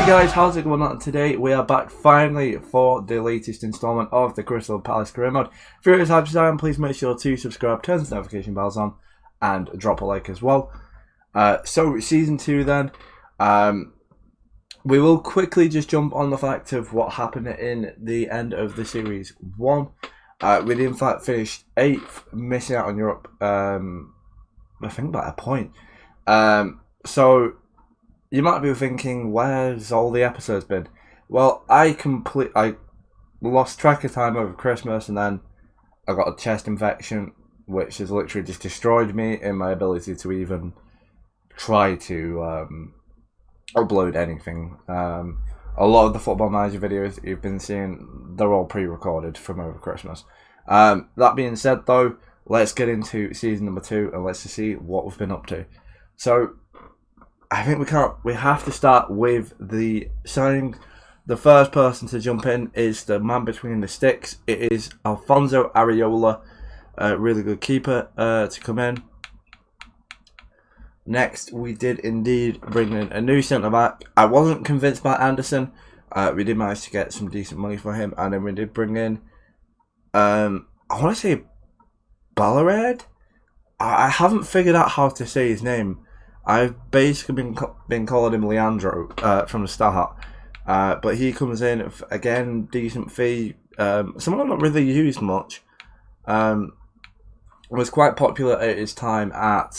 Guys, how's it going on? Today we are back finally for the latest installment of the Crystal Palace career mode. If you're as hyped, please make sure to subscribe, turn the notification bells on, and drop a like as well. So season 2 then, we will quickly just jump on the fact of what happened in the end of the series 1. We did in fact finish 8th, missing out on Europe, I think by a point. So you might be thinking, where's all the episodes been? Well, I lost track of time over Christmas, and then I got a chest infection, which has literally just destroyed me in my ability to even try to upload anything. A lot of the Football Manager videos you've been seeing, they're all pre-recorded from over Christmas. That being said, though, let's get into season number 2 and let's just see what we've been up to. So I think we have to start with the signing. The first person to jump in is the man between the sticks. It is Alfonso Areola, a really good keeper, to come in. Next, we did indeed bring in a new centre-back. I wasn't convinced by Anderson. We did manage to get some decent money for him. And then we did bring in, I want to say Ballared? I haven't figured out how to say his name. I've basically been calling him Leandro from the start. But he comes in, again, decent fee. Someone I've not really used much. Was quite popular at his time at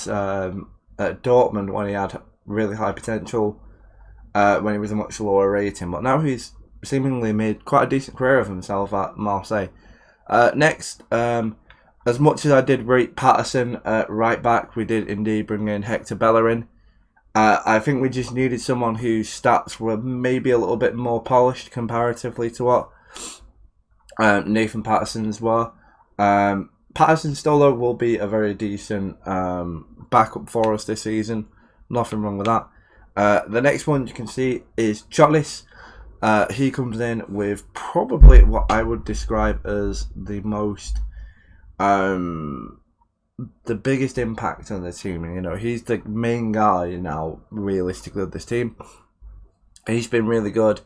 Dortmund when he had really high potential, when he was a much lower rating. But now he's seemingly made quite a decent career of himself at Marseille. Next, as much as I did rate Patterson right back, we did indeed bring in Hector Bellerin. I think we just needed someone whose stats were maybe a little bit more polished comparatively to what Nathan Patterson's were. Patterson still, though, will be a very decent backup for us this season. Nothing wrong with that. The next one you can see is Cholice. He comes in with probably what I would describe as the most... the biggest impact on the team. You know, he's the main guy now, realistically, of this team. He's been really good.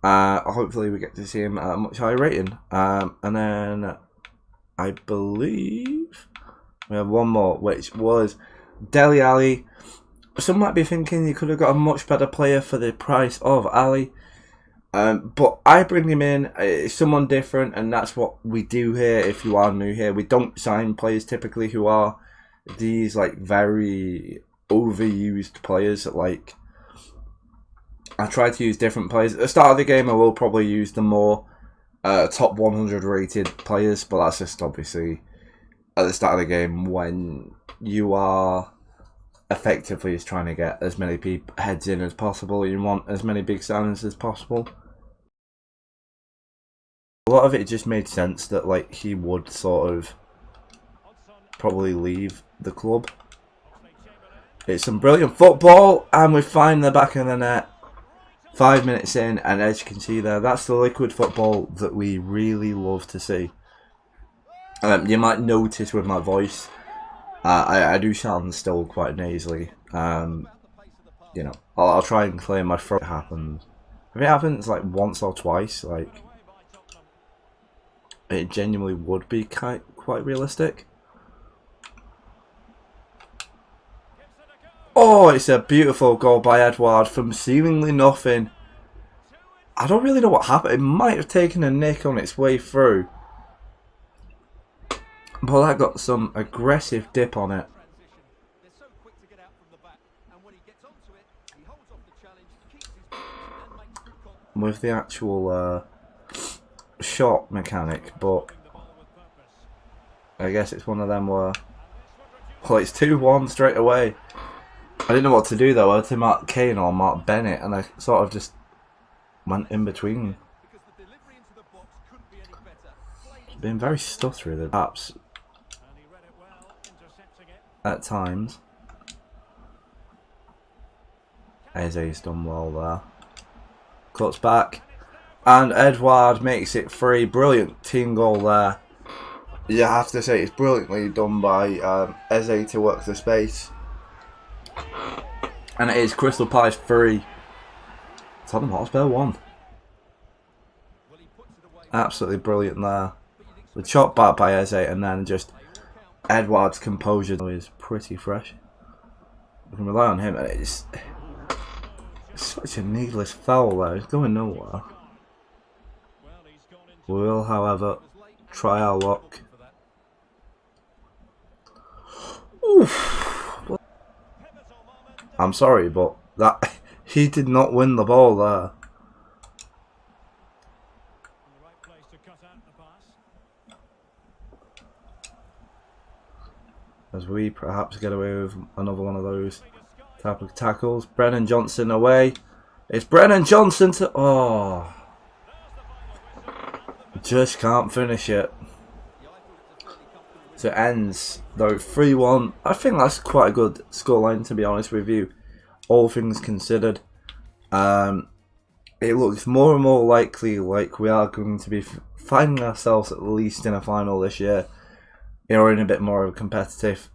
Hopefully we get to see him at a much higher rating. And then I believe we have one more, which was Dele Alli. Some might be thinking you could have got a much better player for the price of Ali. But I bring him in, someone different, and that's what we do here. If you are new here, we don't sign players typically who are these like very overused players. Like, I try to use different players. At the start of the game, I will probably use the more top 100 rated players, but that's just obviously at the start of the game when you are effectively just trying to get as many heads in as possible. You want as many big signings as possible. A lot of it just made sense that like he would sort of probably leave the club. It's some brilliant football, and we find the back of the net 5 minutes in, and as you can see there, that's the liquid football that we really love to see. You might notice with my voice, I do sound still quite nasally. You know, I'll try and clear my throat. If it happens like once or twice, like, it genuinely would be quite realistic. Oh, it's a beautiful goal by Edouard from seemingly nothing. I don't really know what happened. It might have taken a nick on its way through, but that got some aggressive dip on it. With the actual shot mechanic, but I guess it's one of them where, well, it's 2-1 straight away. I didn't know what to do though. I had to mark Kane or mark Bennett, and I sort of just went in between. It's been very stuttery, the perhaps at times. Eze's done well there. Cuts back, and Edouard makes it free. Brilliant team goal there. You have to say it's brilliantly done by Eze to work the space. And it is Crystal Palace 3, Tottenham Hotspur won. Absolutely brilliant there. The chop back by Eze, and then just Edouard's composure is pretty fresh. We can rely on him, and it's such a needless foul there. It's going nowhere. We will, however, try our luck. Oof. I'm sorry, but that he did not win the ball there. As we perhaps get away with another one of those type of tackles. Brennan Johnson away. It's Brennan Johnson to... Oh. Just can't finish it. So it ends, though, 3-1. I think that's quite a good scoreline, to be honest with you. All things considered. It looks more and more likely like we are going to be finding ourselves at least in a final this year. Or in a bit more of a competitive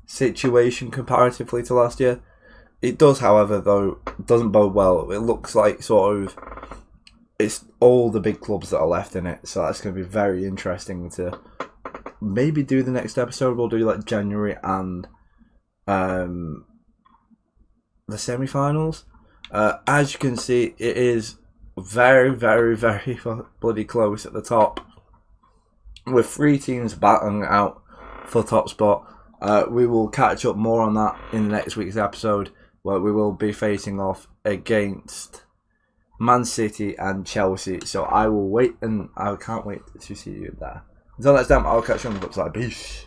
situation comparatively to last year. It does, however, though, doesn't bode well. It looks like sort of it's all the big clubs that are left in it, so that's going to be very interesting to maybe do the next episode. We'll do like January and the semi-finals. As you can see, it is very, very, very bloody close at the top, with 3 teams battling out for top spot. We will catch up more on that in the next week's episode, where we will be facing off against Man City and Chelsea. So I will wait, and I can't wait to see you there. Until next time, I'll catch you on the flip side. Peace.